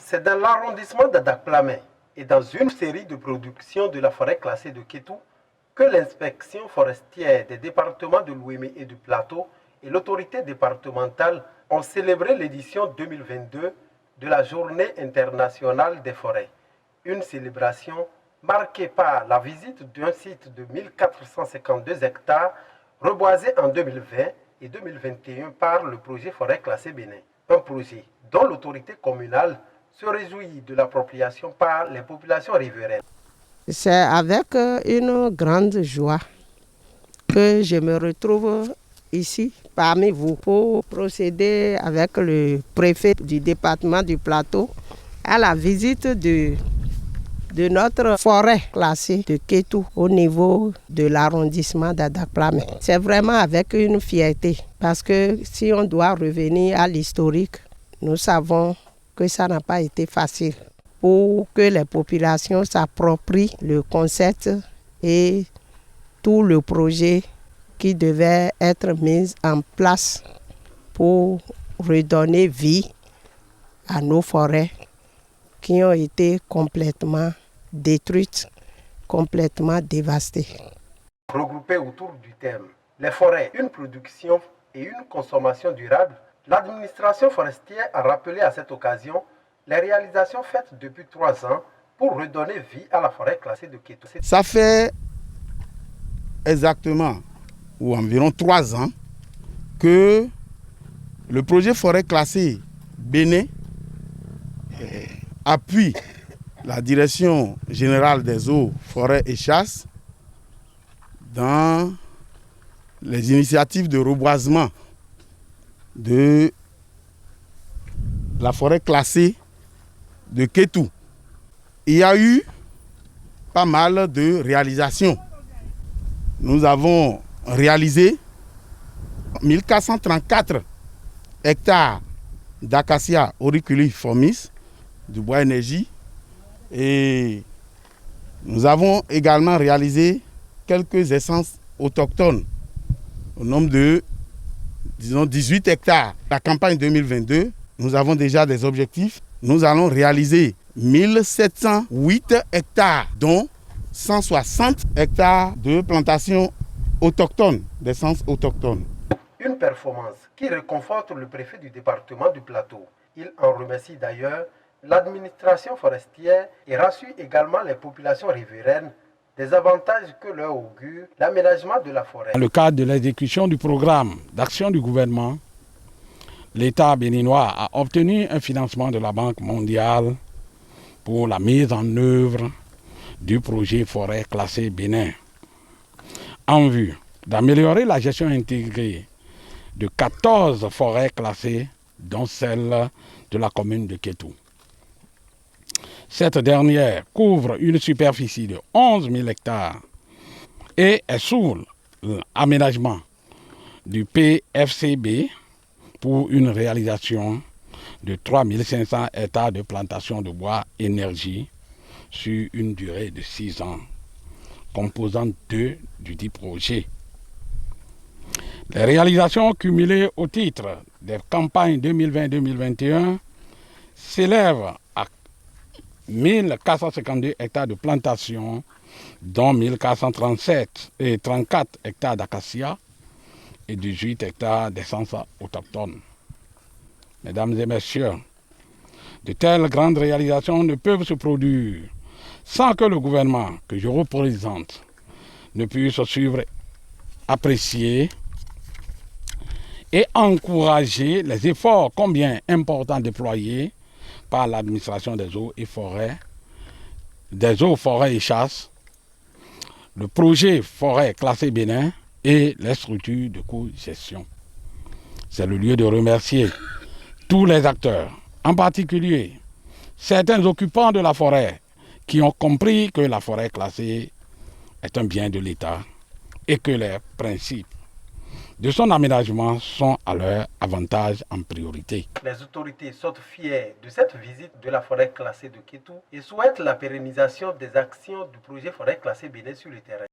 C'est dans l'arrondissement d'Adakplamé et dans une série de productions de la forêt classée de Kétou que l'inspection forestière des départements de l'Ouémé et du Plateau et l'autorité départementale ont célébré l'édition 2022 de la Journée internationale des forêts. Une célébration marquée par la visite d'un site de 1452 hectares reboisé en 2020 et 2021 par le projet Forêt classée Bénin. Un projet dont l'autorité communale se réjouit de l'appropriation par les populations riveraines. C'est avec une grande joie que je me retrouve ici parmi vous pour procéder avec le préfet du département du Plateau à la visite de notre forêt classée de Kétou au niveau de l'arrondissement d'Adakplamé. C'est vraiment avec une fierté parce que si on doit revenir à l'historique, nous savons que ça n'a pas été facile pour que les populations s'approprient le concept et tout le projet qui devait être mis en place pour redonner vie à nos forêts qui ont été complètement détruites, complètement dévastées. Regroupées autour du thème « Les forêts, une production et une consommation durable », l'administration forestière a rappelé à cette occasion les réalisations faites depuis 3 ans pour redonner vie à la forêt classée de Kétou. Ça fait exactement ou environ 3 ans que le projet forêt classée Bénin appuie la direction générale des eaux, forêts et chasses dans les initiatives de reboisement de la forêt classée de Kétou. Il y a eu pas mal de réalisations. Nous avons réalisé 1434 hectares d'acacia auriculi-formis, du bois énergie, et nous avons également réalisé quelques essences autochtones au nombre de, disons, 18 hectares. La campagne 2022, nous avons déjà des objectifs. Nous allons réaliser 1708 hectares, dont 160 hectares de plantations autochtones, d'essences autochtones. Une performance qui réconforte le préfet du département du Plateau. Il en remercie d'ailleurs l'administration forestière et rassure également les populations riveraines des avantages que leur augure l'aménagement de la forêt. Dans le cadre de l'exécution du programme d'action du gouvernement, l'État béninois a obtenu un financement de la Banque mondiale pour la mise en œuvre du projet Forêt classée Bénin, en vue d'améliorer la gestion intégrée de 14 forêts classées, dont celle de la commune de Kétou. Cette dernière couvre une superficie de 11 000 hectares et est sous l'aménagement du PFCB pour une réalisation de 3 500 hectares de plantation de bois énergie sur une durée de 6 ans, composante 2 du dit projet. Les réalisations cumulées au titre des campagnes 2020-2021 s'élèvent à 1452 hectares de plantation, dont 1437 et 34 hectares d'acacia et 18 hectares d'essences autochtones. Mesdames et messieurs, de telles grandes réalisations ne peuvent se produire sans que le gouvernement que je représente ne puisse suivre, apprécier et encourager les efforts combien importants déployés par l'administration des eaux et forêts, forêts et chasses, le projet Forêt classée Bénin et les structures de co-gestion. C'est le lieu de remercier tous les acteurs, en particulier certains occupants de la forêt qui ont compris que la forêt classée est un bien de l'État et que les principes de son aménagement sont à leur avantage en priorité. Les autorités sont fières de cette visite de la forêt classée de Kétou et souhaitent la pérennisation des actions du projet Forêt classée Bénin sur le terrain.